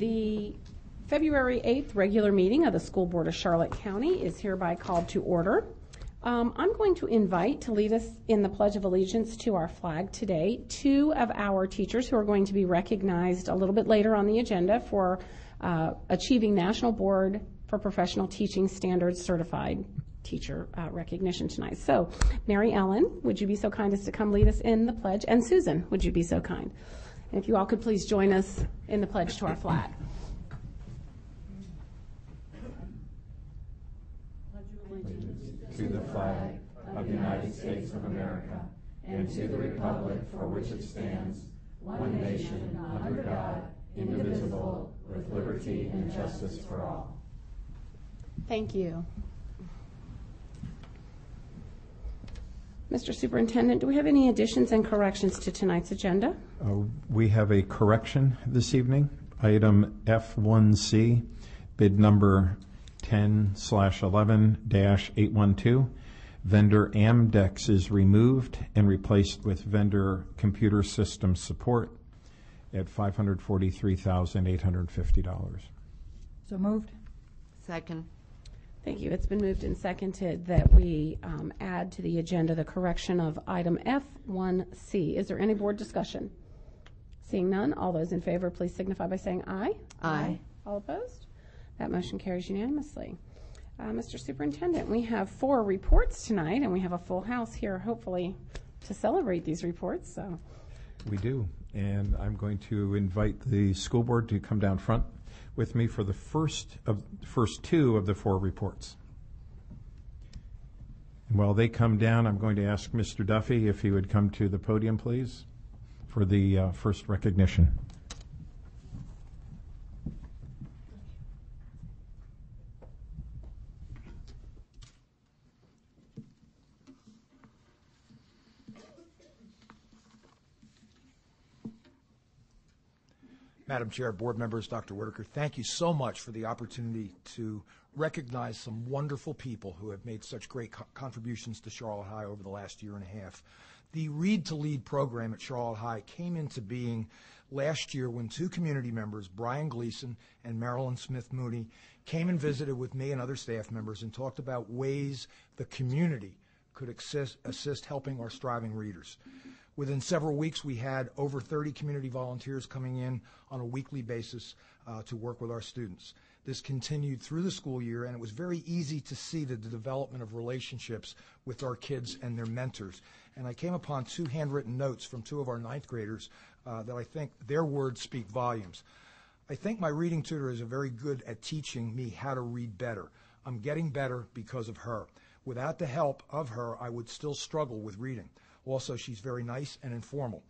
The February 8th regular meeting of the School Board of Charlotte County is hereby called to order. I'm going to invite to lead us in the Pledge of Allegiance to our flag today two of our teachers who are going to be recognized a little bit later on the agenda for achieving National Board for Professional Teaching Standards Certified Teacher recognition tonight. So, Mary Ellen, would you be so kind as to come lead us in the pledge? And Susan, would you be so kind? And if you all could please join us in the pledge to our flag. To the flag of the United States of America and to the republic for which it stands, one nation, under God, indivisible, with liberty and justice for all. Thank you. Mr. Superintendent, do we have any additions and corrections to tonight's agenda? We have a correction this evening. Item F1C, bid number 10/11-812. Vendor Amdex is removed and replaced with vendor computer system support at $543,850. So moved. Second. Thank you. It's been moved and seconded that we add to the agenda the correction of item F1C. Is there any board discussion? Seeing none, all those in favor, please signify by saying aye. Aye. All opposed? That motion carries unanimously. Mr. Superintendent, we have 4 reports tonight, and we have a full house here, hopefully, to celebrate these reports. So, We do, and I'm going to invite the school board to come down front with me for the first 2 of the 4 reports. And while they come down, I'm going to ask Mr. Duffy if he would come to the podium, please, for the first recognition. Madam Chair, board members, Dr. Whitaker, thank you so much for the opportunity to recognize some wonderful people who have made such great contributions to Charlotte High over the last year and a half. The Read to Lead program at Charlotte High came into being last year when 2 community members, Brian Gleason and Marilyn Smith Mooney, came and visited with me and other staff members and talked about ways the community could assist helping our striving readers. Within several weeks, we had over 30 community volunteers coming in on a weekly basis to work with our students. This continued through the school year, and it was very easy to see the development of relationships with our kids and their mentors. And I came upon 2 handwritten notes from 2 of our 9th graders that I think their words speak volumes. I think my reading tutor is very good at teaching me how to read better. I'm getting better because of her. Without the help of her, I would still struggle with reading. Also, she's very nice and informal.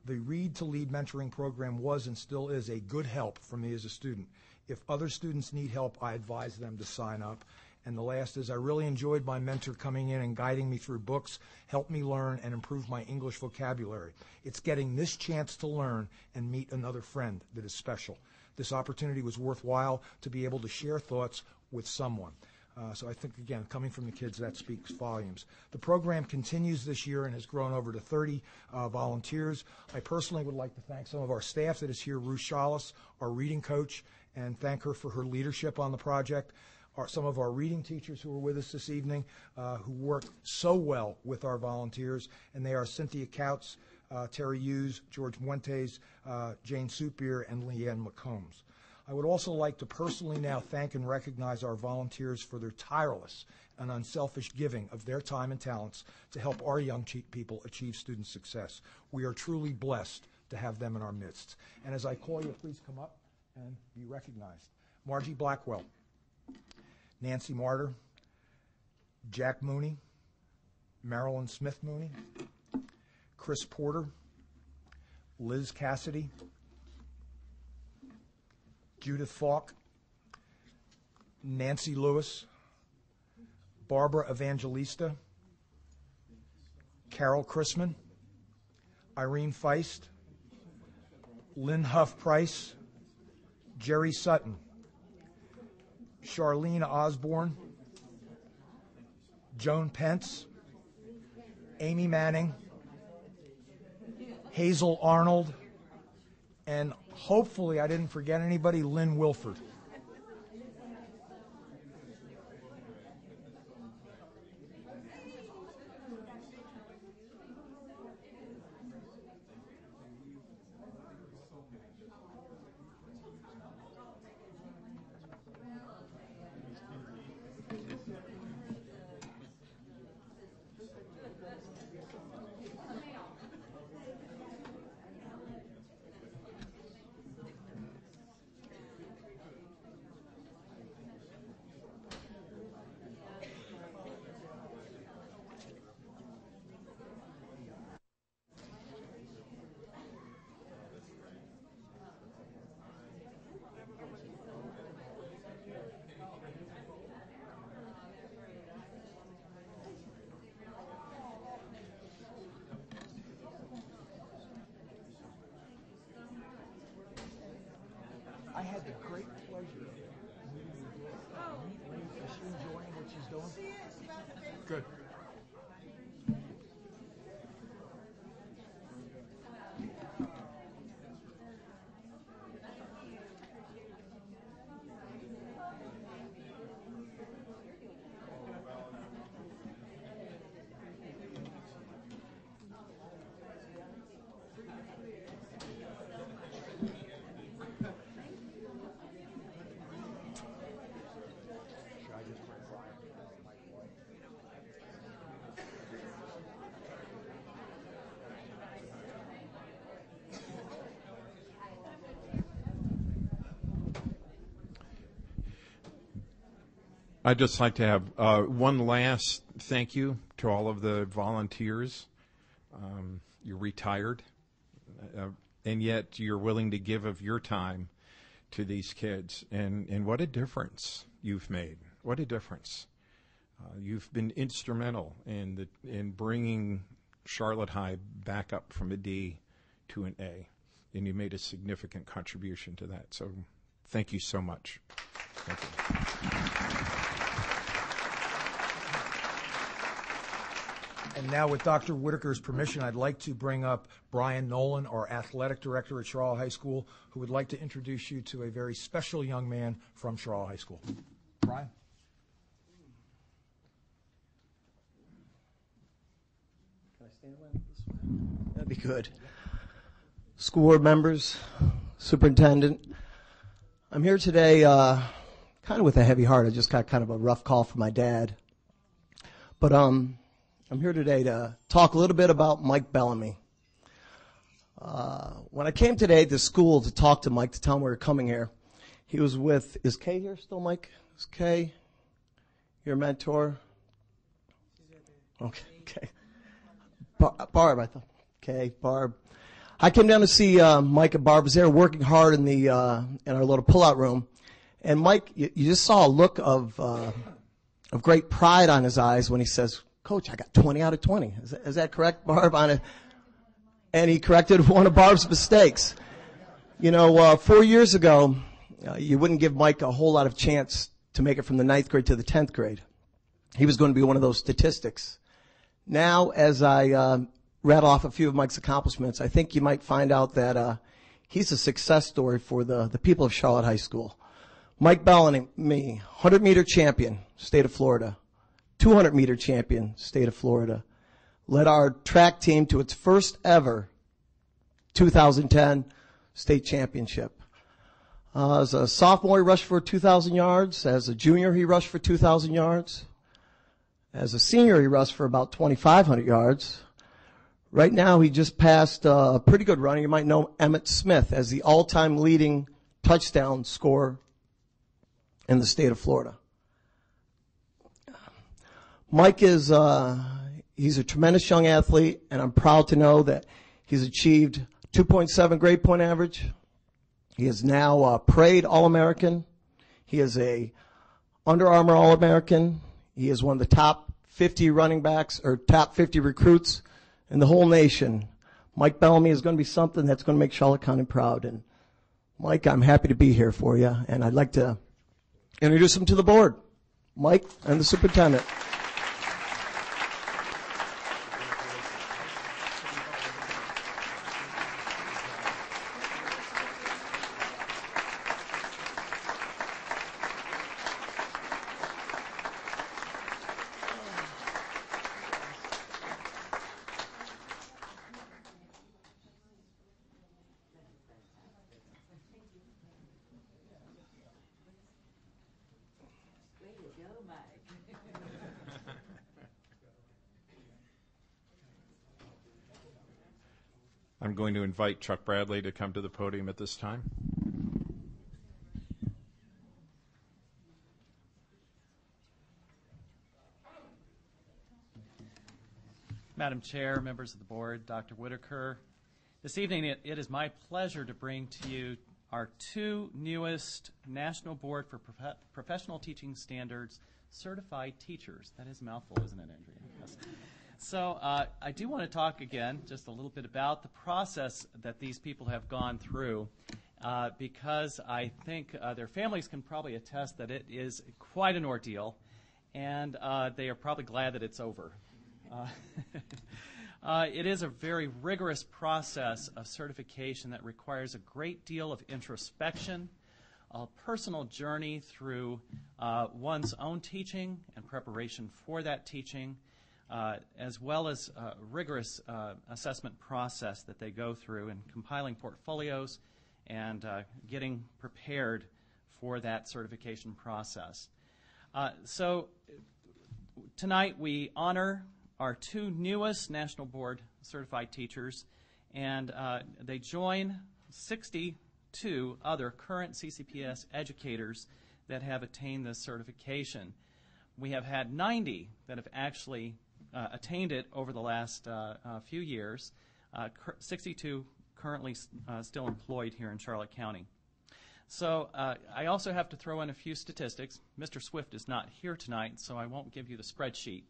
The Read to Lead mentoring program was and still is a good help for me as a student. If other students need help, I advise them to sign up. And the last is I really enjoyed my mentor coming in and guiding me through books, helped me learn and improve my English vocabulary. It's getting this chance to learn and meet another friend that is special. This opportunity was worthwhile to be able to share thoughts with someone. So I think, again, coming from the kids, that speaks volumes. The program continues this year and has grown over to 30 volunteers. I personally would like to thank some of our staff that is here, Ruth Shalis, our reading coach, and thank her for her leadership on the project. Some of our reading teachers who are with us this evening who work so well with our volunteers, and they are Cynthia Couts, Terry Hughes, George Muentes, Jane Soupier, and Leanne McCombs. I would also like to personally now thank and recognize our volunteers for their tireless and unselfish giving of their time and talents to help our young people achieve student success. We are truly blessed to have them in our midst. And as I call you, please come up and be recognized. Margie Blackwell, Nancy Martyr, Jack Mooney, Marilyn Smith Mooney, Chris Porter, Liz Cassidy, Judith Falk, Nancy Lewis, Barbara Evangelista, Carol Chrisman, Irene Feist, Lynn Huff Price, Jerry Sutton, Charlene Osborne, Joan Pence, Amy Manning, Hazel Arnold, And hopefully I didn't forget anybody, Lynn Wilford. I had the great pleasure of meeting Lynn. Is she enjoying what she's doing? Good. I'd just like to have one last thank you to all of the volunteers. You're retired, and yet you're willing to give of your time to these kids. And what a difference you've made. What a difference. You've been instrumental in bringing Charlotte High back up from a D to an A, and you made a significant contribution to that. So thank you so much. Thank you. And now, with Dr. Whitaker's permission, I'd like to bring up Brian Nolan, our athletic director at Charlotte High School, who would like to introduce you to a very special young man from Charlotte High School. Brian? Can I stand this way? That'd be good. School board members, superintendent, I'm here today kind of with a heavy heart. I just got kind of a rough call from my dad. But I'm here today to talk a little bit about Mike Bellamy. When I came today to school to talk to Mike, to tell him we were coming here, he was with, is Kay here still, Mike? Is Kay your mentor? Okay. Barb, I thought. Okay, Barb. I came down to see Mike and Barb. Was there working hard in the in our little pull-out room. And Mike, you just saw a look of great pride on his eyes when he says, Coach, I got 20 out of 20. Is that correct, Barb? And he corrected one of Barb's mistakes. 4 years ago, you wouldn't give Mike a whole lot of chance to make it from the 9th grade to the 10th grade. He was going to be one of those statistics. Now, as I read off a few of Mike's accomplishments, I think you might find out that he's a success story for the people of Charlotte High School. Mike Bellamy, 100-meter champion, state of Florida. 200-meter champion, state of Florida. Led our track team to its first ever 2010 state championship. As a sophomore, he rushed for 2,000 yards. As a junior, he rushed for 2,000 yards. As a senior, he rushed for about 2,500 yards. Right now, he just passed a pretty good runner. You might know Emmett Smith as the all-time leading touchdown scorer in the state of Florida. Mike is, he's a tremendous young athlete, and I'm proud to know that he's achieved 2.7 grade point average. He is now a Parade All-American. He is a Under Armour All-American. He is one of the top 50 running backs or top 50 recruits in the whole nation. Mike Bellamy is going to be something that's going to make Charlotte County proud. And Mike, I'm happy to be here for you, and I'd like to introduce him to the board. Mike and the superintendent. I'm going to invite Chuck Bradley to come to the podium at this time. Madam Chair, members of the board, Dr. Whitaker, this evening it is my pleasure to bring to you our two newest National Board for Professional Teaching Standards certified teachers. That is a mouthful, isn't it, Andrea? Yes. So I do want to talk again just a little bit about the process that these people have gone through because I think their families can probably attest that it is quite an ordeal, and they are probably glad that it's over. It is a very rigorous process of certification that requires a great deal of introspection, a personal journey through one's own teaching and preparation for that teaching, as well as a rigorous assessment process that they go through in compiling portfolios and getting prepared for that certification process. So tonight we honor our two newest National Board certified teachers, and they join 62 other current CCPS educators that have attained this certification. We have had 90 that have actually attained it over the last few years, 62 currently still employed here in Charlotte County. So I also have to throw in a few statistics. Mr. Swift is not here tonight, so I won't give you the spreadsheet.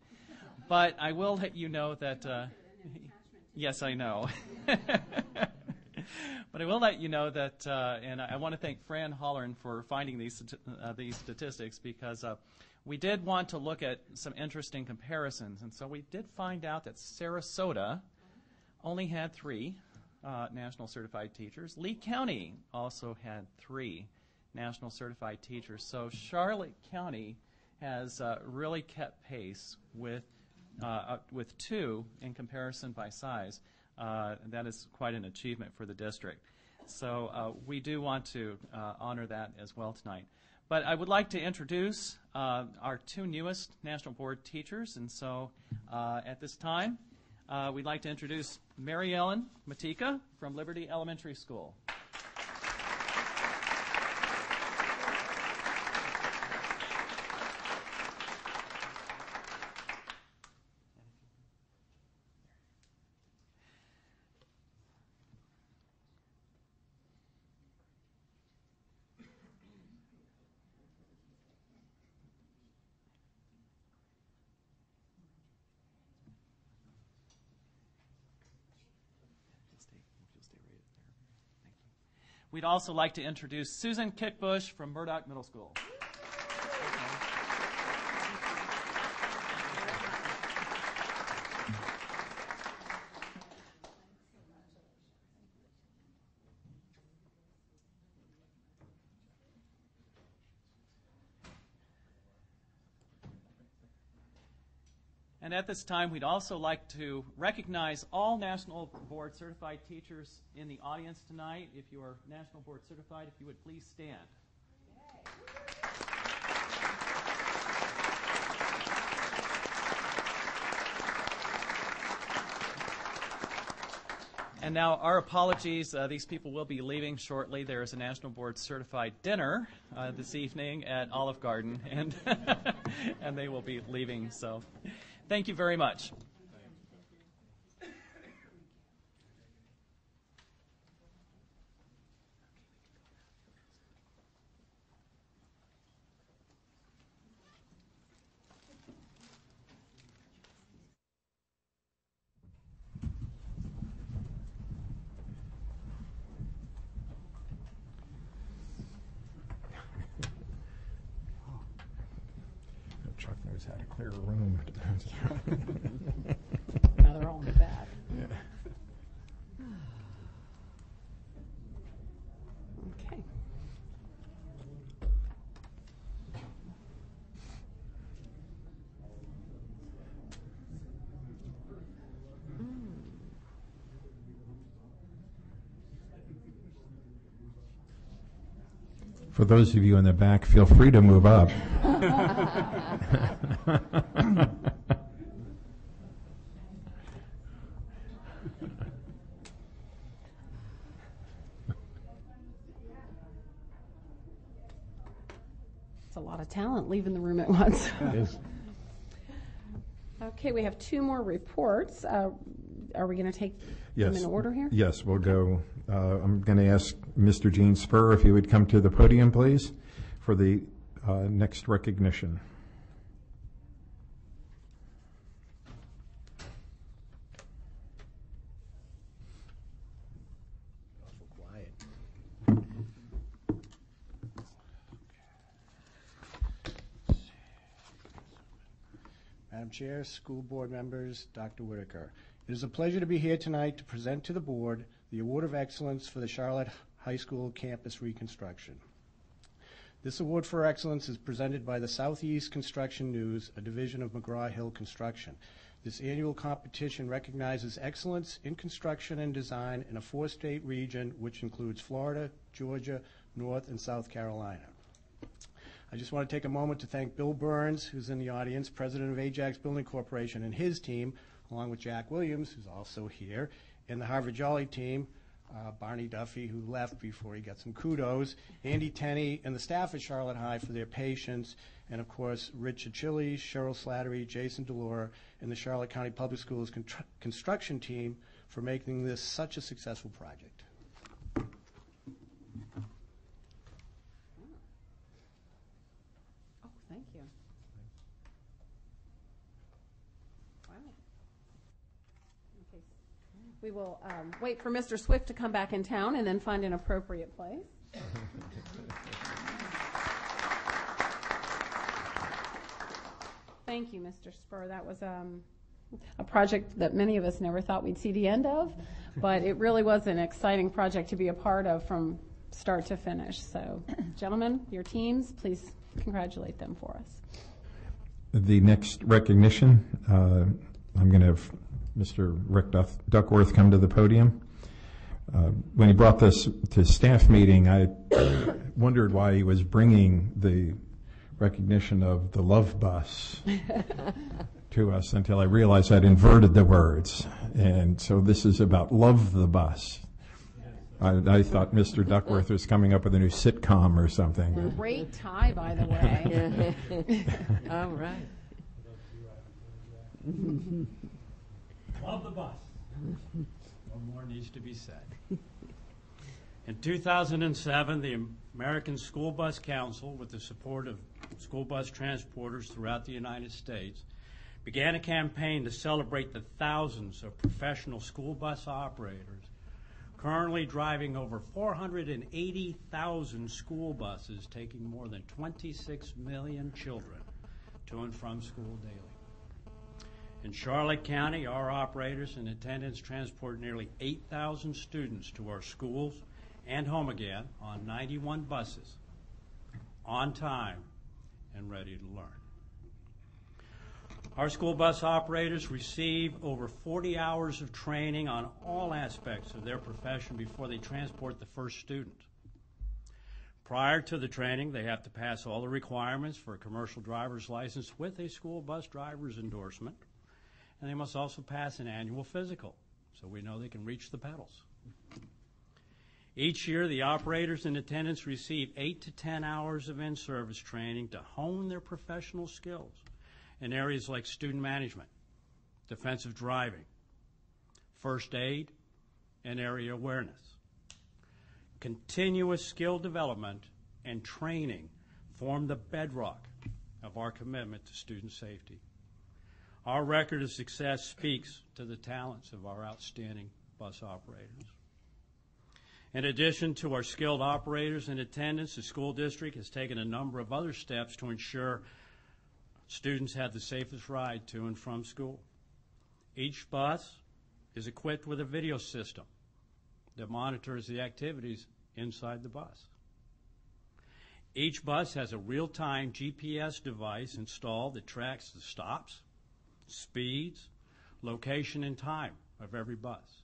But I will let you know that, yes, I know. But I will let you know that, and I want to thank Fran Hollern for finding these statistics, because we did want to look at some interesting comparisons. And so we did find out that Sarasota only had 3 national certified teachers. Lee County also had 3 national certified teachers. So Charlotte County has really kept pace with 2 in comparison by size. That is quite an achievement for the district. So we do want to honor that as well tonight. But I would like to introduce our 2 newest National Board teachers. And so at this time, we'd like to introduce Mary Ellen Matika from Liberty Elementary School. We'd also like to introduce Susan Kickbush from Murdoch Middle School. And at this time, we'd also like to recognize all National Board certified teachers in the audience tonight. If you are National Board certified, if you would please stand. And now our apologies. These people will be leaving shortly. There is a National Board certified dinner this evening at Olive Garden, and and they will be leaving. So thank you very much. Chuck knows how to clear a room. Now they're all in the back. Yeah. Okay. For those of you in the back, feel free to move up. It's a lot of talent leaving the room at once. It is. Okay, we have two more reports. Are we going to take them in order here? Yes, we'll go. I'm going to ask Mr. Gene Spur if he would come to the podium, please, for the next recognition. Madam Chair, school board members, Dr. Whitaker. It is a pleasure to be here tonight to present to the board the Award of Excellence for the Charlotte High School Campus Reconstruction. This award for excellence is presented by the Southeast Construction News, a division of McGraw-Hill Construction. This annual competition recognizes excellence in construction and design in a four-state region, which includes Florida, Georgia, North, and South Carolina. I just want to take a moment to thank Bill Burns, who's in the audience, president of Ajax Building Corporation, and his team, along with Jack Williams, who's also here, and the Harvard Jolly team, Barney Duffy, who left before he got some kudos, Andy Tenney, and the staff at Charlotte High for their patience, and of course, Rich Achilles, Cheryl Slattery, Jason Delore, and the Charlotte County Public Schools construction team for making this such a successful project. Thank you. Wow. Okay. We will wait for Mr. Swift to come back in town and then find an appropriate place. Thank you, Mr. Spur. That was a project that many of us never thought we'd see the end of, but it really was an exciting project to be a part of from start to finish. So, gentlemen, your teams, please congratulate them for us. The next recognition, I'm going to have Mr. Rick Duckworth come to the podium. When he brought this to staff meeting, I wondered why he was bringing the recognition of the Love Bus to us until I realized I'd inverted the words. And so this is about Love the Bus. I thought Mr. Duckworth was coming up with a new sitcom or something. Great tie, by the way. All right. Love the bus. No more needs to be said. In 2007, the American School Bus Council, with the support of school bus transporters throughout the United States, began a campaign to celebrate the thousands of professional school bus operators currently driving over 480,000 school buses, taking more than 26 million children to and from school daily. In Charlotte County, our operators and attendants transport nearly 8,000 students to our schools and home again on 91 buses, on time and ready to learn. Our school bus operators receive over 40 hours of training on all aspects of their profession before they transport the first student. Prior to the training, they have to pass all the requirements for a commercial driver's license with a school bus driver's endorsement, and they must also pass an annual physical so we know they can reach the pedals. Each year, the operators and attendants receive 8 to 10 hours of in-service training to hone their professional skills in areas like student management, defensive driving, first aid, and area awareness. Continuous skill development and training form the bedrock of our commitment to student safety. Our record of success speaks to the talents of our outstanding bus operators. In addition to our skilled operators and attendants, the school district has taken a number of other steps to ensure students have the safest ride to and from school. Each bus is equipped with a video system that monitors the activities inside the bus. Each bus has a real-time GPS device installed that tracks the stops, speeds, location, and time of every bus.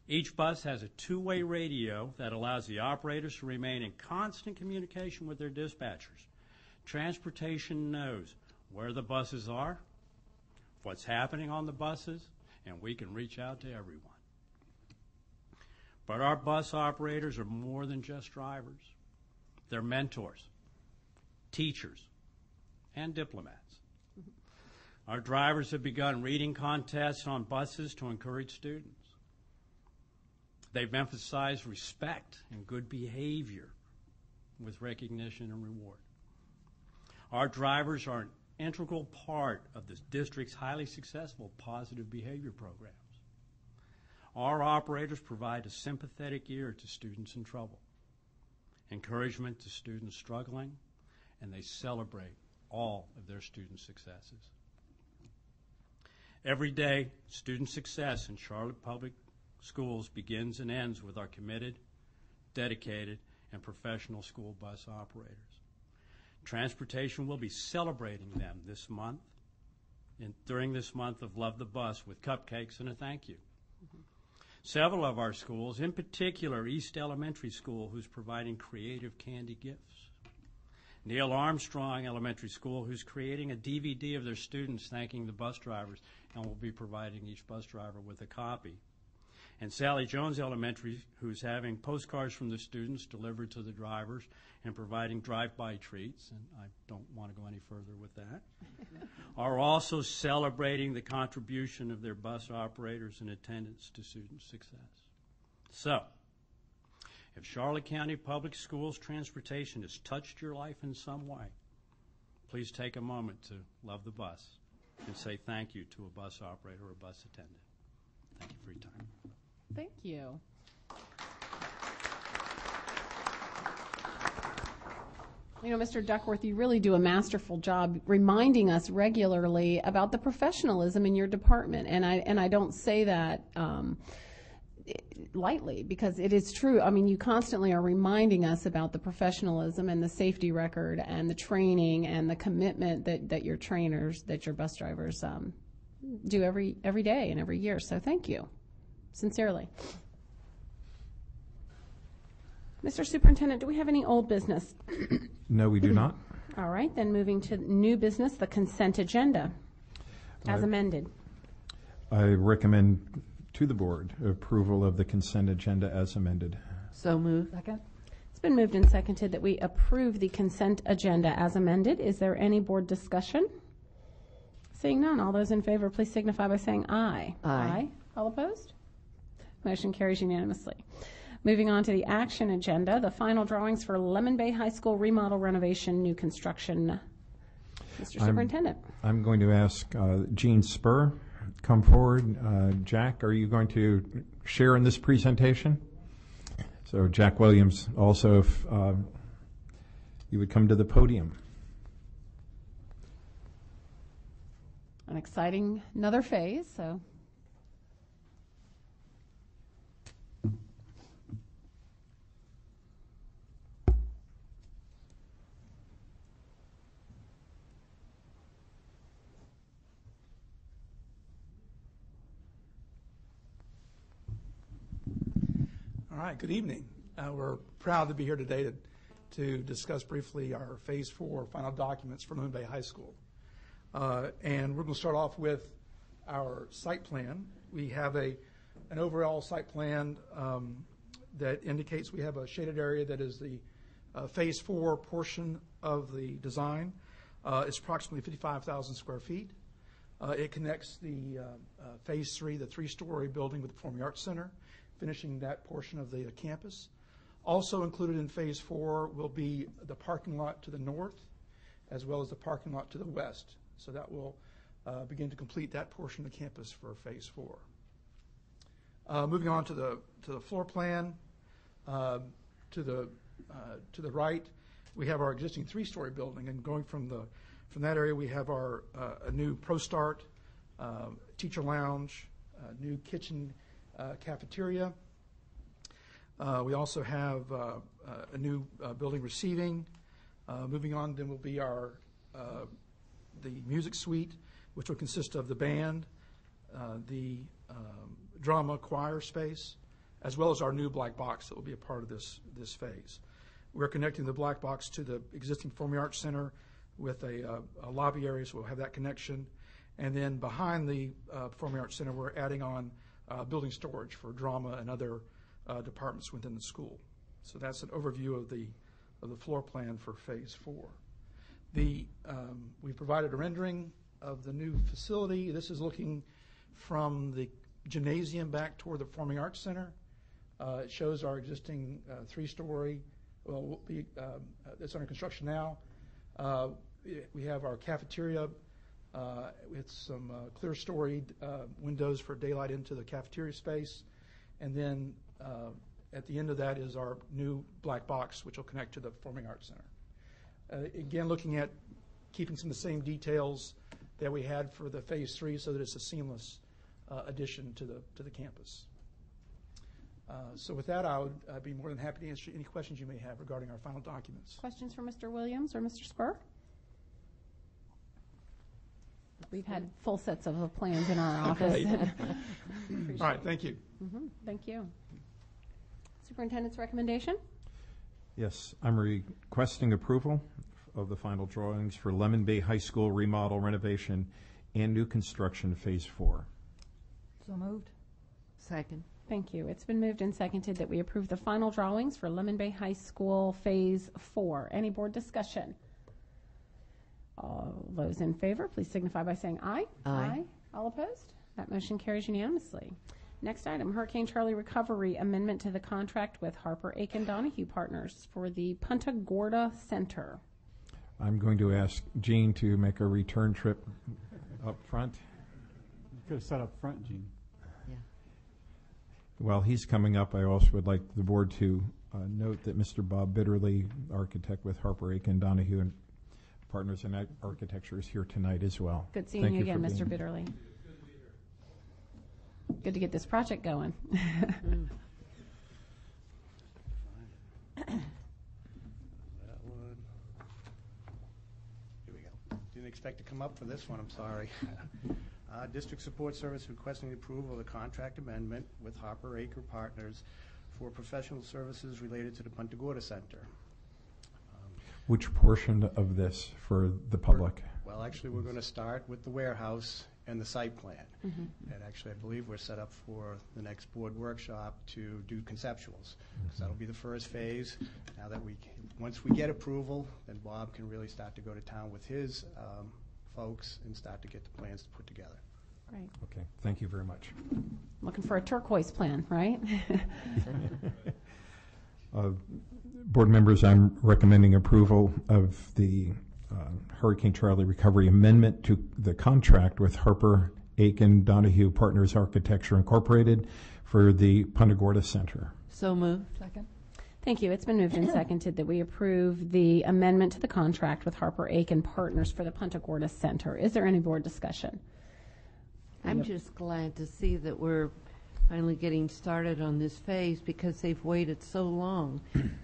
Each bus has a two-way radio that allows the operators to remain in constant communication with their dispatchers. Transportation knows where the buses are, what's happening on the buses, and we can reach out to everyone. But our bus operators are more than just drivers. They're mentors, teachers, and diplomats. Our drivers have begun reading contests on buses to encourage students. They've emphasized respect and good behavior with recognition and reward. Our drivers are an integral part of the district's highly successful positive behavior programs. Our operators provide a sympathetic ear to students in trouble, encouragement to students struggling, and they celebrate all of their student successes. Every day, student success in Charlotte Public Schools begins and ends with our committed, dedicated, and professional school bus operators. Transportation will be celebrating them this month, during this month of Love the Bus, with cupcakes and a thank you. Several of our schools, in particular East Elementary School, who's providing creative candy gifts. Neil Armstrong Elementary School, who's creating a DVD of their students thanking the bus drivers and will be providing each bus driver with a copy. And Sally Jones Elementary, who's having postcards from the students delivered to the drivers and providing drive-by treats, and I don't want to go any further with that, are also celebrating the contribution of their bus operators and attendants to student success. So, if Charlotte County Public Schools transportation has touched your life in some way, please take a moment to love the bus and say thank you to a bus operator or a bus attendant. Thank you for your time. Thank you. You know, Mr. Duckworth, you really do a masterful job reminding us regularly about the professionalism in your department, and I don't say that lightly, because it is true. I mean, you constantly are reminding us about the professionalism and the safety record and the training and the commitment that your trainers, that your bus drivers do every day and every year. So thank you, sincerely. Mr. Superintendent, do we have any old business? No, we do not. All right, then moving to new business, the consent agenda as amended. I recommend to the board approval of the consent agenda as amended. So moved. Second. It's been moved and seconded that we approve the consent agenda as amended. Is there any board discussion? Seeing none, all those in favor, please signify by saying aye. Aye. All opposed? Motion carries unanimously. Moving on to the action agenda, the final drawings for Lemon Bay High School remodel renovation, new construction. Mr. Superintendent. I'm going to ask Gene Spur come forward. Jack, are you going to share in this presentation? So Jack Williams, also, if you would come to the podium. An exciting, another phase, so. All right, good evening. We're proud to be here today to discuss briefly our Phase 4 final documents for Lemon Bay High School. And we're going to start off with our site plan. We have an overall site plan that indicates we have a shaded area that is the Phase 4 portion of the design. It's approximately 55,000 square feet. It connects the Phase 3, the three-story building with the Performing Arts Center, finishing that portion of the campus. Also included in Phase 4 will be the parking lot to the north, as well as the parking lot to the west. So that will begin to complete that portion of the campus for Phase 4. Moving on to the floor plan, to the right, we have our existing three-story building, and going from that area, we have our a new ProStart, teacher lounge, new kitchen, cafeteria. We also have a new building receiving. Moving on, then will be our the music suite, which will consist of the band, the drama choir space, as well as our new black box that will be a part of this phase. We're connecting the black box to the existing Performing Arts Center with a lobby area, so we'll have that connection. And then behind the Performing Arts Center, we're adding on building storage for drama and other departments within the school. So that's an overview of the floor plan for Phase 4. We provided a rendering of the new facility. This is looking from the gymnasium back toward the Performing Arts Center. It shows our existing 3-story. Well, it's under construction now. We have our cafeteria with some clear storied windows for daylight into the cafeteria space. And then at the end of that is our new black box, which will connect to the Performing Arts Center. Again, looking at keeping some of the same details that we had for the Phase 3 so that it's a seamless addition to the campus. So with that, I would be more than happy to answer any questions you may have regarding our final documents. Questions for Mr. Williams or Mr. Spur? We've had full sets of the plans in our office. All right, thank you. Thank you. Superintendent's recommendation? Yes, I'm requesting approval of the final drawings for Lemon Bay High School remodel, renovation, and new construction Phase 4. So moved. Second. Thank you. It's been moved and seconded that we approve the final drawings for Lemon Bay High School Phase 4. Any board discussion? All those in favor, please signify by saying aye. Aye. All opposed? That motion carries unanimously. Next item, Hurricane Charlie Recovery Amendment to the contract with Harper Aiken Donahue Partners for the Punta Gorda Center. I'm going to ask Gene to make a return trip up front. You could have set up front, Gene. Yeah. While he's coming up, I also would like the board to note that Mr. Bob Bitterly, architect with Harper Aiken Donahue and Partners in Architecture, is here tonight as well. Good seeing you again, Mr. Bitterly. Good to get this project going. That one. Here we go. Didn't expect to come up for this one, I'm sorry. District Support Service requesting the approval of the contract amendment with Harper Aiken Partners for professional services related to the Punta Gorda Center. Which portion of this for the public? Well, actually, we're going to start with the warehouse and the site plan. And actually, I believe we're set up for the next board workshop to do conceptuals. Because that'll be the first phase. Now that once we get approval, then Bob can really start to go to town with his folks and start to get the plans put together. Great. Okay, thank you very much. Looking for a turquoise plan, right? Board members, I'm recommending approval of the Hurricane Charlie Recovery Amendment to the contract with Harper Aiken Donahue Partners Architecture Incorporated for the Punta Gorda Center. So moved. Second. Thank you. It's been moved and seconded that we approve the amendment to the contract with Harper Aiken Partners for the Punta Gorda Center. Is there any board discussion? I'm just glad to see that we're finally getting started on this phase because they've waited so long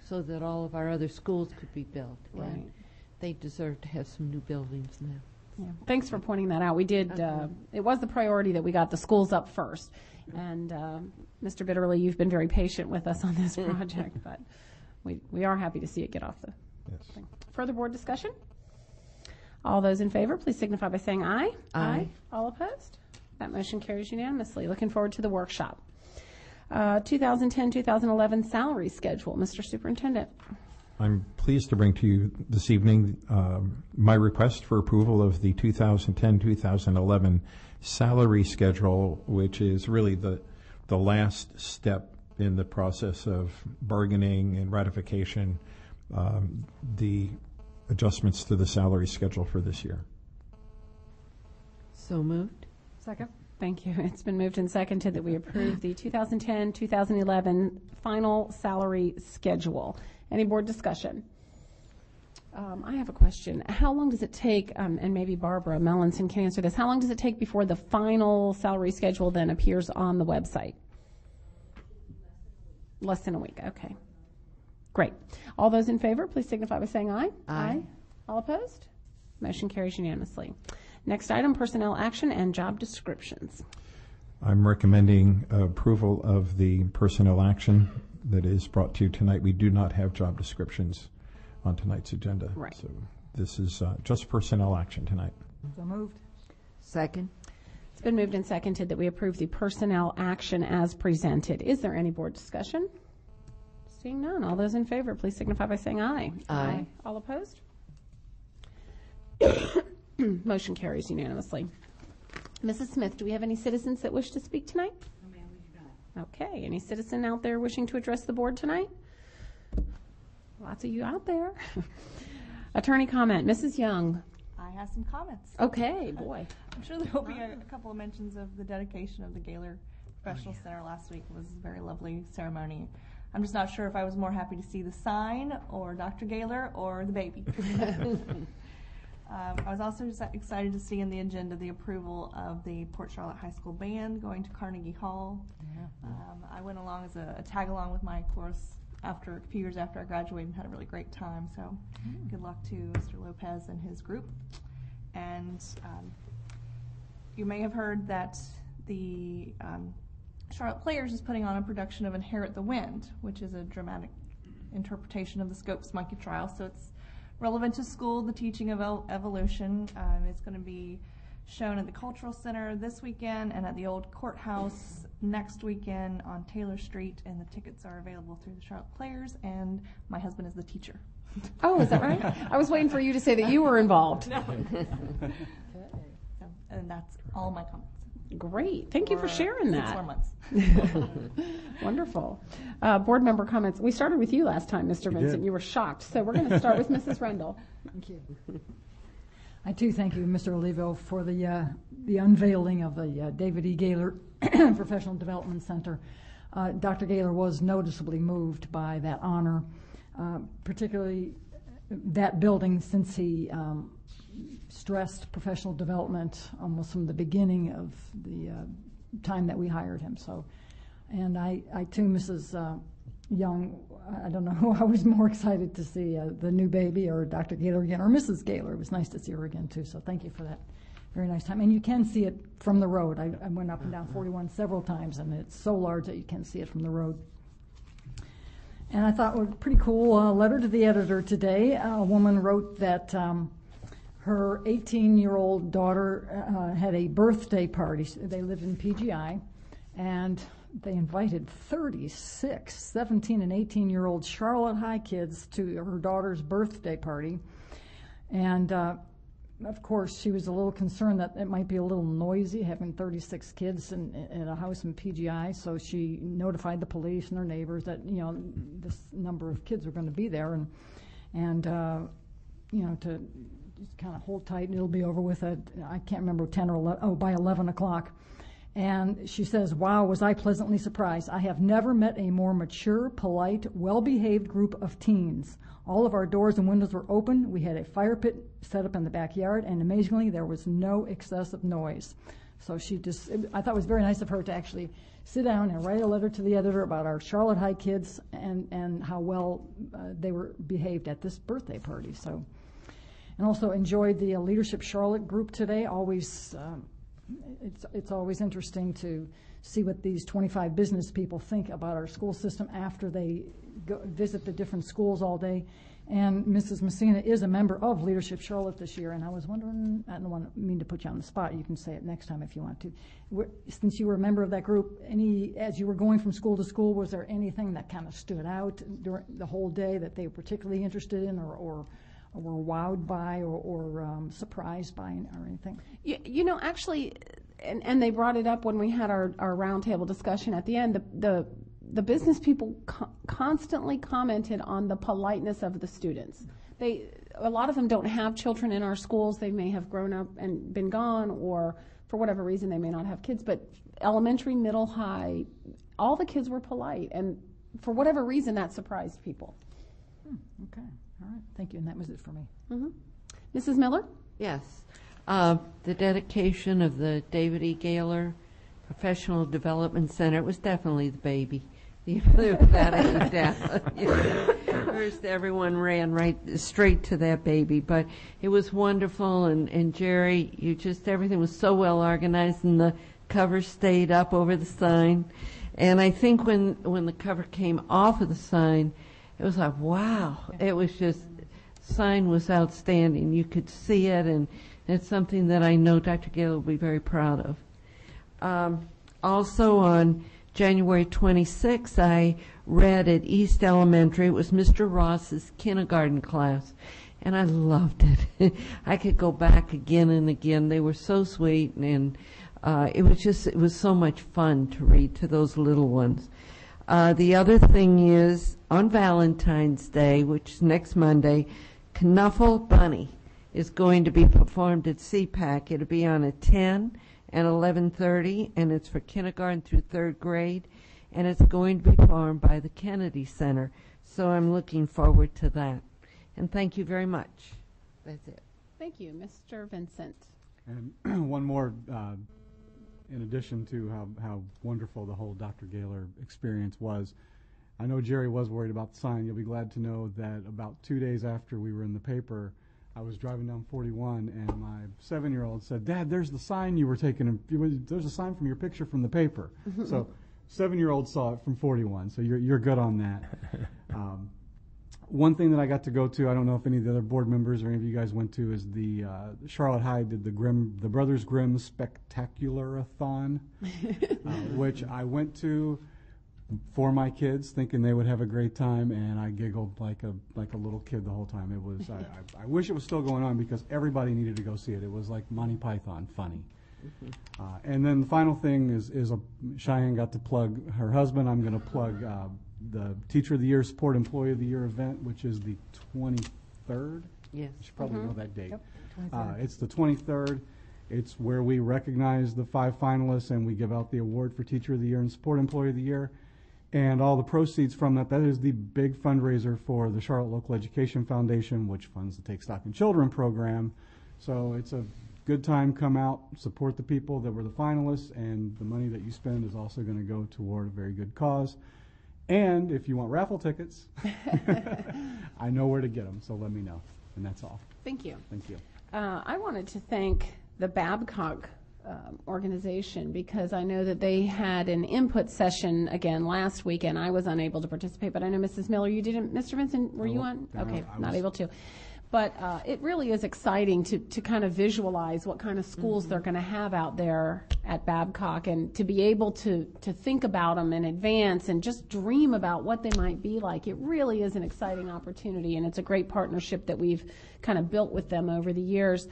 so that all of our other schools could be built. Right. And they deserve to have some new buildings now. Yeah. Thanks for pointing that out. We did, it was the priority that we got the schools up first. And Mr. Bitterly, you've been very patient with us on this project, but we are happy to see it get off the thing. Further board discussion? All those in favor, please signify by saying aye. Aye. All opposed? That motion carries unanimously. Looking forward to the workshop. 2010-2011 salary schedule. Mr. Superintendent. I'm pleased to bring to you this evening my request for approval of the 2010-2011 salary schedule, which is really the last step in the process of bargaining and ratification, the adjustments to the salary schedule for this year. So moved. Second. Thank you. It's been moved and seconded that we approve the 2010-2011 final salary schedule. Any board discussion? I have a question. How long does it take, and maybe Barbara Mellinson can answer this, how long does it take before the final salary schedule then appears on the website? Less than a week. Okay. Great. All those in favor, please signify by saying aye. Aye. All opposed? Motion carries unanimously. Next item, personnel action and job descriptions. I'm recommending approval of the personnel action that is brought to you tonight. We do not have job descriptions on tonight's agenda. Right. So this is just personnel action tonight. So moved. Second. It's been moved and seconded that we approve the personnel action as presented. Is there any board discussion? Seeing none, all those in favor, please signify by saying aye. Aye. All opposed? Motion carries unanimously. Mrs. Smith, do we have any citizens that wish to speak tonight? No, ma'am, we do not. Okay, any citizen out there wishing to address the board tonight? Lots of you out there. Attorney comment, Mrs. Young. I have some comments. Okay, boy. I'm sure there will be a couple of mentions of the dedication of the Gaylor Professional Center last week. It was a very lovely ceremony. I'm just not sure if I was more happy to see the sign or Dr. Gaylor or the baby. I was also just excited to see in the agenda the approval of the Port Charlotte High School band going to Carnegie Hall. Yeah. I went along as a tag along with my chorus after a few years after I graduated and had a really great time. So good luck to Mr. Lopez and his group. And you may have heard that the Charlotte Players is putting on a production of Inherit the Wind, which is a dramatic interpretation of the Scopes Monkey Trial. So it's relevant to school, the teaching of evolution. It's going to be shown at the Cultural Center this weekend and at the old courthouse next weekend on Taylor Street, and the tickets are available through the Charlotte Players, and my husband is the teacher. Oh, is that right? I was waiting for you to say that you were involved. No. So, and that's all my comments. Great. Thank you for sharing that. 6 more months. Wonderful. Board member comments. We started with you last time, Mr. Vincent. You were shocked. So we're going to start with Mrs. Rendell. Thank you. I too thank you, Mr. Olivo, for the unveiling of the David E. Gaylor Professional Development Center. Dr. Gaylor was noticeably moved by that honor, particularly that building, since he stressed professional development almost from the beginning of the time that we hired him. So, and I too, Mrs. Young, I don't know who I was more excited to see, the new baby or Dr. Gaylor again, or Mrs. Gaylor. It was nice to see her again too. So thank you for that. Very nice time. And you can see it from the road. I went up and down 41 several times, and it's so large that you can see it from the road. And I thought it was a pretty cool letter to the editor today. A woman wrote that her 18-year-old daughter had a birthday party. They live in PGI, and they invited 36 17 and 18-year-old Charlotte High kids to her daughter's birthday party. And of course, she was a little concerned that it might be a little noisy having 36 kids in a house in PGI, so she notified the police and their neighbors that, you know, this number of kids were going to be there, and you know, to just kind of hold tight and it'll be over with at, I can't remember, 10 or 11, by 11 o'clock. And she says, wow, was I pleasantly surprised. I have never met a more mature, polite, well-behaved group of teens. All of our doors and windows were open. We had a fire pit set up in the backyard, and amazingly, there was no excessive noise. So I thought it was very nice of her to actually sit down and write a letter to the editor about our Charlotte High kids and how well they were behaved at this birthday party. So, and also enjoyed the Leadership Charlotte group today. Always, it's always interesting to see what these 25 business people think about our school system after they visit the different schools all day. And Mrs. Messina is a member of Leadership Charlotte this year, and I was wondering, I don't mean to put you on the spot, you can say it next time if you want to. Since you were a member of that group, as you were going from school to school, was there anything that kind of stood out during the whole day that they were particularly interested in or were wowed by or surprised by or anything? You know, actually, and they brought it up when we had our roundtable discussion at the end, the business people constantly commented on the politeness of the students. A lot of them don't have children in our schools. They may have grown up and been gone, or for whatever reason they may not have kids, but elementary, middle, high, all the kids were polite, and for whatever reason that surprised people. Okay, all right, thank you, and that was it for me. Mm-hmm. Mrs. Miller? Yes. The dedication of the David E. Gaylor Professional Development Center, it was definitely the baby. That ain't doubt. First, everyone ran right straight to that baby, but it was wonderful. And Jerry, everything was so well organized, and the cover stayed up over the sign. And I think when the cover came off of the sign, it was like, wow. It was just, sign was outstanding. You could see it, and it's something that I know Dr. Gaylor will be very proud of. Also on January 26th, I read at East Elementary. It was Mr. Ross's kindergarten class, and I loved it. I could go back again and again. They were so sweet, and it was so much fun to read to those little ones. The other thing is, on Valentine's Day, which is next Monday, Knuffle Bunny is going to be performed at CPAC. It'll be on at 10 and 11:30, and it's for kindergarten through third grade, and it's going to be performed by the Kennedy Center. So I'm looking forward to that. And thank you very much. That's it. Thank you. Mr. Vincent. And one more, in addition to how wonderful the whole Dr. Gaylor experience was, I know Jerry was worried about the sign. You'll be glad to know that about 2 days after we were in the paper, I was driving down 41, and my 7-year-old said, "Dad, there's the sign you were taking. There's a sign from your picture from the paper." So 7-year-old saw it from 41, so you're good on that. One thing that I got to go to, I don't know if any of the other board members or any of you guys went to, is the Charlotte High did the Brothers Grimm Spectacular-a-thon, which I went to for my kids, thinking they would have a great time, and I giggled like a little kid the whole time. It was I wish it was still going on because everybody needed to go see it. It was like Monty Python funny. And then the final thing is Cheyenne got to plug her husband. I'm going to plug the Teacher of the Year, Support Employee of the Year event, which is the 23rd. Yes. You should probably know that date. Yep, It's the 23rd. It's where we recognize the 5 finalists and we give out the award for Teacher of the Year and Support Employee of the Year. And all the proceeds from that is the big fundraiser for the Charlotte Local Education Foundation, which funds the Take Stock in Children program. So it's a good time. Come out, support the people that were the finalists, and the money that you spend is also going to go toward a very good cause. And if you want raffle tickets, I know where to get them, so let me know. And that's all. Thank you. Thank you. I wanted to thank the Babcock organization because I know that they had an input session again last week, and I was unable to participate, but I know Mrs. Miller, you didn't. Mr. Vincent, were you on? Okay, not able to. But it really is exciting to kind of visualize what kind of schools they're going to have out there at Babcock, and to be able to think about them in advance and just dream about what they might be like. It really is an exciting opportunity, and it's a great partnership that we've kind of built with them over the years.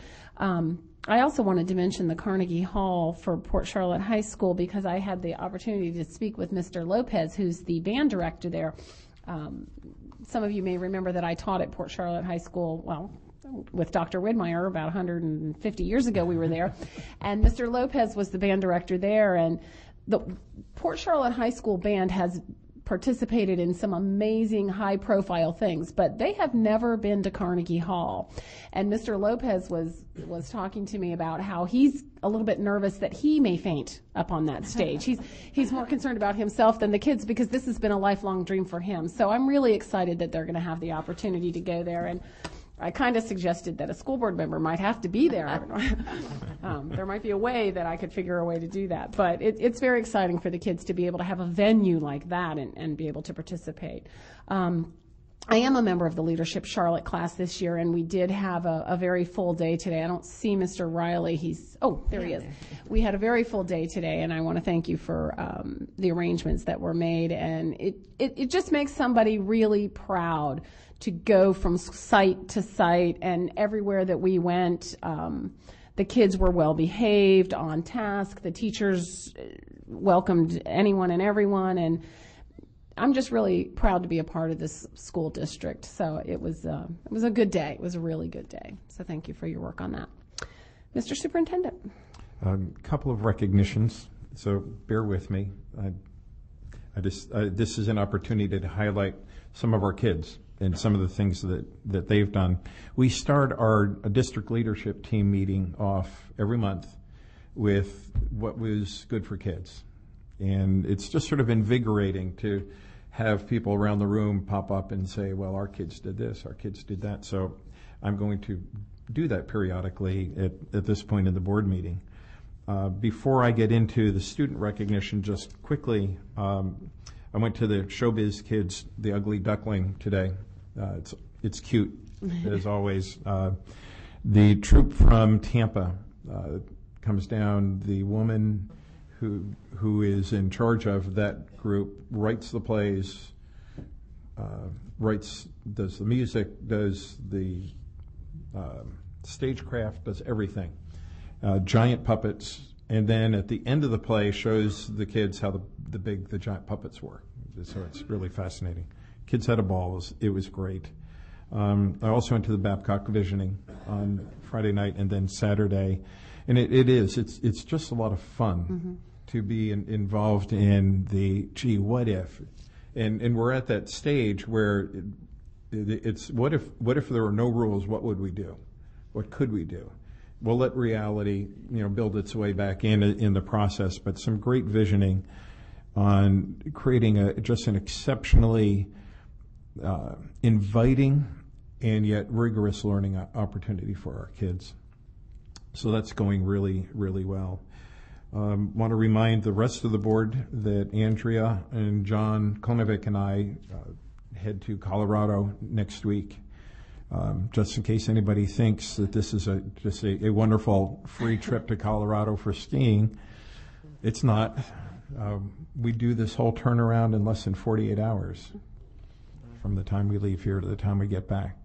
I also wanted to mention the Carnegie Hall for Port Charlotte High School because I had the opportunity to speak with Mr. Lopez, who's the band director there. Some of you may remember that I taught at Port Charlotte High School, well, with Dr. Widmeyer about 150 years ago we were there. And Mr. Lopez was the band director there. And the Port Charlotte High School band has participated in some amazing high-profile things, but they have never been to Carnegie Hall. And Mr. Lopez was talking to me about how he's a little bit nervous that he may faint up on that stage. He's more concerned about himself than the kids because this has been a lifelong dream for him. So I'm really excited that they're going to have the opportunity to go there. And I kind of suggested that a school board member might have to be there. There might be a way that I could figure a way to do that. But it's very exciting for the kids to be able to have a venue like that and be able to participate. I am a member of the Leadership Charlotte class this year, and we did have a very full day today. I don't see Mr. Riley. He is. We had a very full day today, and I want to thank you for the arrangements that were made. And it just makes somebody really proud to go from site to site, and everywhere that we went, the kids were well behaved, on task. The teachers welcomed anyone and everyone, and I'm just really proud to be a part of this school district. So it was a good day. It was a really good day. So thank you for your work on that. Mr. Superintendent. A couple of recognitions, so bear with me. This is an opportunity to highlight some of our kids and some of the things that they've done. We start our district leadership team meeting off every month with what was good for kids. And it's just sort of invigorating to have people around the room pop up and say, well, our kids did this, our kids did that. So I'm going to do that periodically at this point in the board meeting. Before I get into the student recognition, just quickly, I went to the Showbiz Kids, the Ugly Duckling today. It's cute, as always. The troupe from Tampa comes down. The woman who is in charge of that group writes the plays, does the music, does the stagecraft, does everything. Giant puppets, and then at the end of the play shows the kids how the big the giant puppets were. So it's really fascinating. Kids had a ball. It was great. I also went to the Babcock Visioning on Friday night and then Saturday, and it's just a lot of fun to be involved in the what if, and we're at that stage where it's what if there were no rules, what would we do? What could we do? We'll let reality, build its way back in the process, but some great visioning on creating just an exceptionally inviting and yet rigorous learning opportunity for our kids. So that's going really, really well. Want to remind the rest of the board that Andrea and John Konovic and I head to Colorado next week. Just in case anybody thinks that this is just a wonderful free trip to Colorado for skiing. It's not. We do this whole turnaround in less than 48 hours from the time we leave here to the time we get back.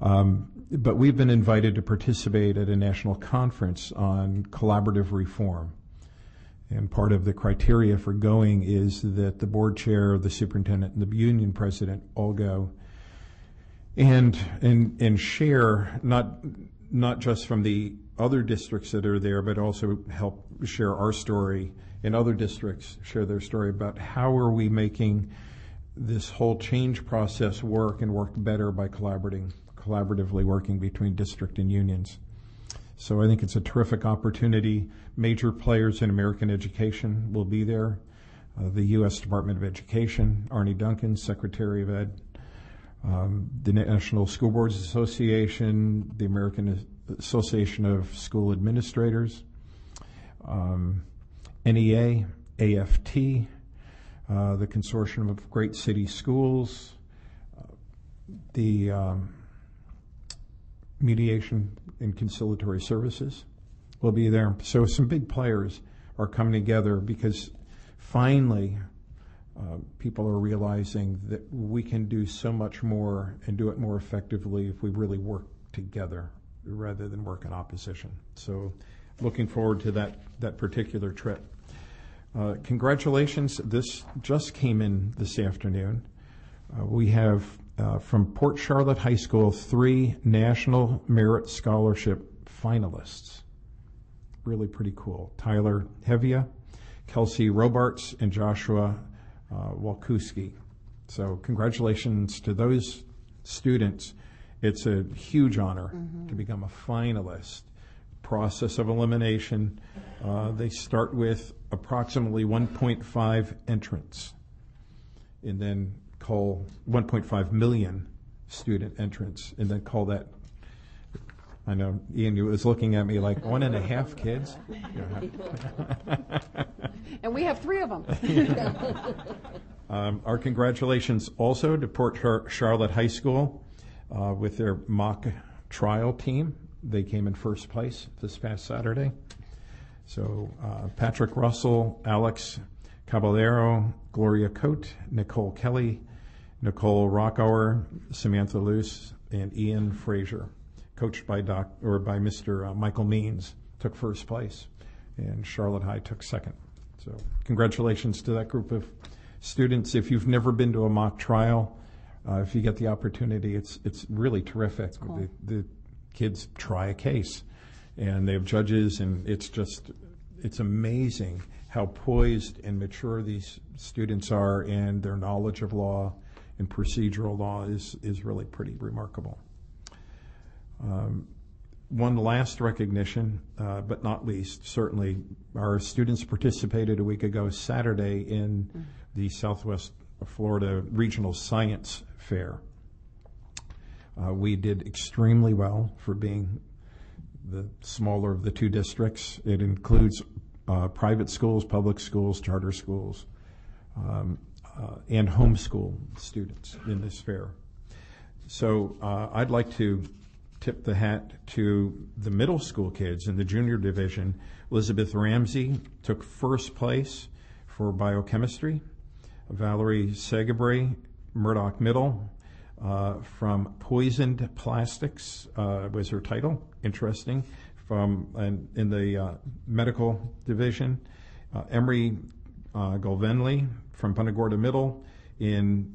But we've been invited to participate at a national conference on collaborative reform. And part of the criteria for going is that the board chair, the superintendent, and the union president all go and share not just from the other districts that are there, but also help share our story, and other districts share their story about how are we making this whole change process work and work better by collaboratively working between district and unions. So I think it's a terrific opportunity. Major players in American education will be there. The U.S. Department of Education, Arnie Duncan, Secretary of Ed, the National School Boards Association, the American Association of School Administrators, NEA, AFT, the Consortium of Great City Schools, the Mediation and Conciliatory Services will be there. So some big players are coming together because finally people are realizing that we can do so much more and do it more effectively if we really work together rather than work in opposition. So looking forward to that particular trip. Congratulations. This just came in this afternoon. We have from Port Charlotte High School 3 National Merit Scholarship finalists. Really pretty cool. Tyler Hevia, Kelsey Robarts, and Joshua Walkuski. So congratulations to those students. It's a huge honor to become a finalist. Process of elimination. They start with approximately 1.5 entrants and then call 1.5 million student entrants and then call that, I know Ian was looking at me like 1.5 kids. And we have 3 of them. Our congratulations also to Port Charlotte High School with their mock trial team. They came in first place this past Saturday. So Patrick Russell, Alex Caballero, Gloria Coate, Nicole Kelly, Nicole Rockauer, Samantha Luce, and Ian Frazier, coached by Mr. Michael Means, took first place, and Charlotte High took second. So congratulations to that group of students. If you've never been to a mock trial, if you get the opportunity, it's really terrific. Cool. The kids try a case, and they have judges, and it's amazing how poised and mature these students are, and their knowledge of law and procedural law is really pretty remarkable. One last recognition, but not least, certainly our students participated a week ago Saturday in the Southwest Florida Regional Science Fair. We did extremely well for being the smaller of the two districts. It includes private schools, public schools, charter schools, and homeschool students in this fair. So I'd like to tip the hat to the middle school kids in the junior division. Elizabeth Ramsey took first place for biochemistry. Valerie Segabray, Murdoch Middle, from Poisoned Plastics was her title. Interesting. In the medical division. Emery Golvenley from Punta Gorda Middle in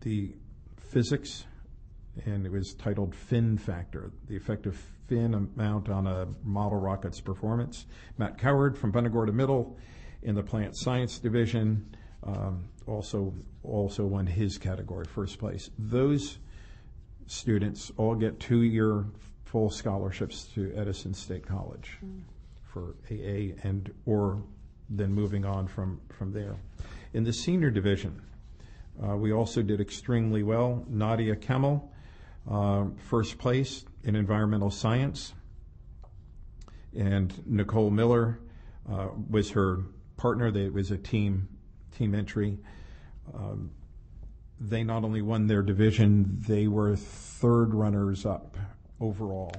the physics, and it was titled Fin Factor, the effective fin amount on a model rocket's performance. Matt Coward from Punta Gorda Middle in the plant science division also won his category, first place. Those students all get 2-year full scholarships to Edison State College for AA or then moving on from there. In the senior division, we also did extremely well. Nadia Kemmel, first place in environmental science, and Nicole Miller was her partner. It was a team entry. They not only won their division, they were third runners up overall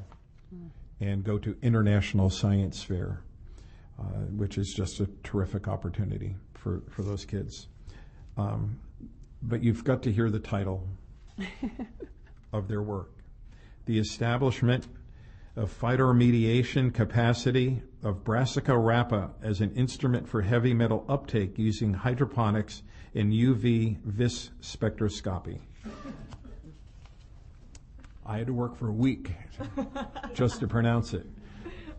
and go to International Science Fair, which is just a terrific opportunity for those kids. But you've got to hear the title of their work. The establishment of phytoremediation capacity of Brassica rapa as an instrument for heavy metal uptake using hydroponics and UV vis spectroscopy. I had to work for a week just to pronounce it.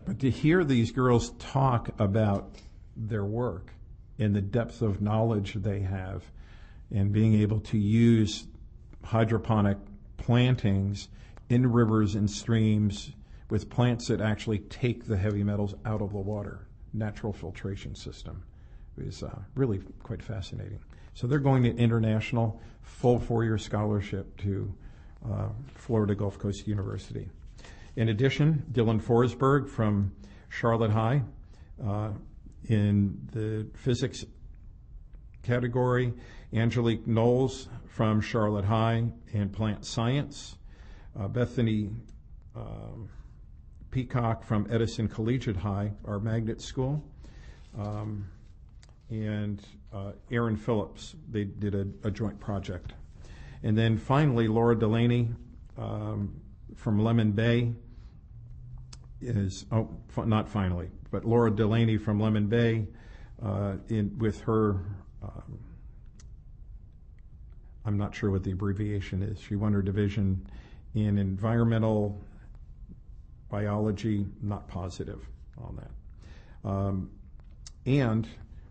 But to hear these girls talk about their work and the depth of knowledge they have and being able to use hydroponic plantings in rivers and streams with plants that actually take the heavy metals out of the water, natural filtration system, is really quite fascinating. So they're going to international, full 4-year scholarship to Florida Gulf Coast University. In addition, Dylan Forsberg from Charlotte High in the physics category, Angelique Knowles from Charlotte High in plant science, Bethany Peacock from Edison Collegiate High, our magnet school, and Aaron Phillips. They did a joint project. And then finally, Laura Delaney from Lemon Bay not finally, but Laura Delaney from Lemon Bay with her, I'm not sure what the abbreviation is. She won her division in environmental biology, not positive on that. And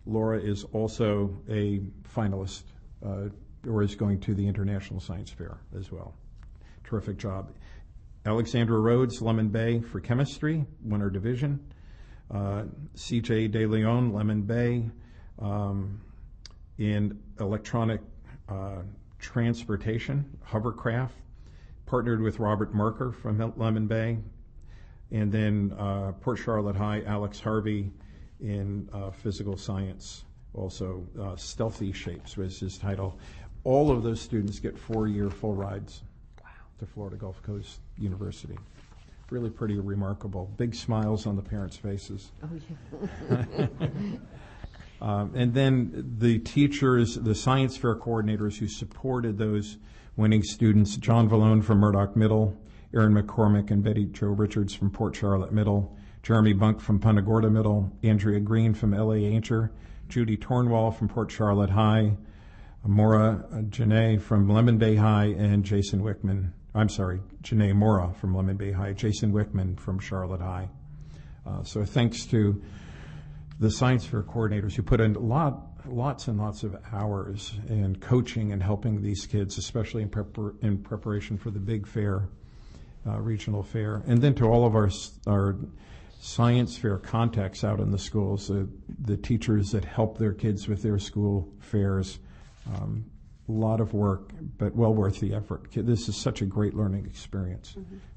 Laura is also a finalist, or is going to the International Science Fair as well. Terrific job. Alexandra Rhodes, Lemon Bay for chemistry, won her division. CJ De Leon, Lemon Bay, in electronic transportation, hovercraft, partnered with Robert Marker from Lemon Bay. And then Port Charlotte High, Alex Harvey in physical science, also Stealthy Shapes was his title. All of those students get 4-year full rides to Florida Gulf Coast University. Really pretty remarkable. Big smiles on the parents' faces. Oh, yeah. And then the teachers, the science fair coordinators who supported those winning students, John Vallone from Murdoch Middle, Aaron McCormick and Betty Jo Richards from Port Charlotte Middle, Jeremy Bunk from Punta Gorda Middle, Andrea Green from L.A. Aincher, Judy Tornwall from Port Charlotte High, Maura Janae from Lemon Bay High, and Janae Mora from Lemon Bay High, Jason Wickman from Charlotte High. So thanks to the science fair coordinators who put in lots and lots of hours in coaching and helping these kids, especially in preparation for the big fair, regional fair. And then to all of our science fair contacts out in the schools, the teachers that help their kids with their school fairs. A lot of work, but well worth the effort. This is such a great learning experience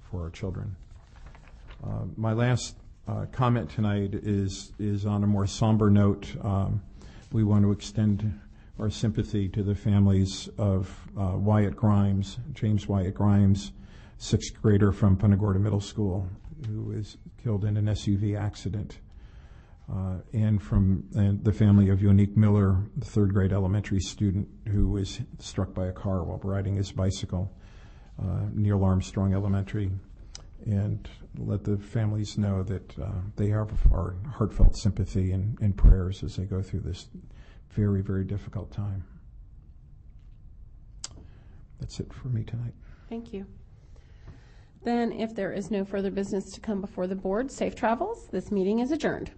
for our children. My last comment tonight is on a more somber note. We want to extend our sympathy to the families of James Wyatt Grimes, sixth grader from Punta Gorda Middle School, who was killed in an SUV accident, and from the family of Yonique Miller, the third grade elementary student who was struck by a car while riding his bicycle, Neil Armstrong Elementary. And let the families know that they have our heartfelt sympathy and prayers as they go through this very, very difficult time. That's it for me tonight. Thank you. Then, if there is no further business to come before the board, safe travels. This meeting is adjourned.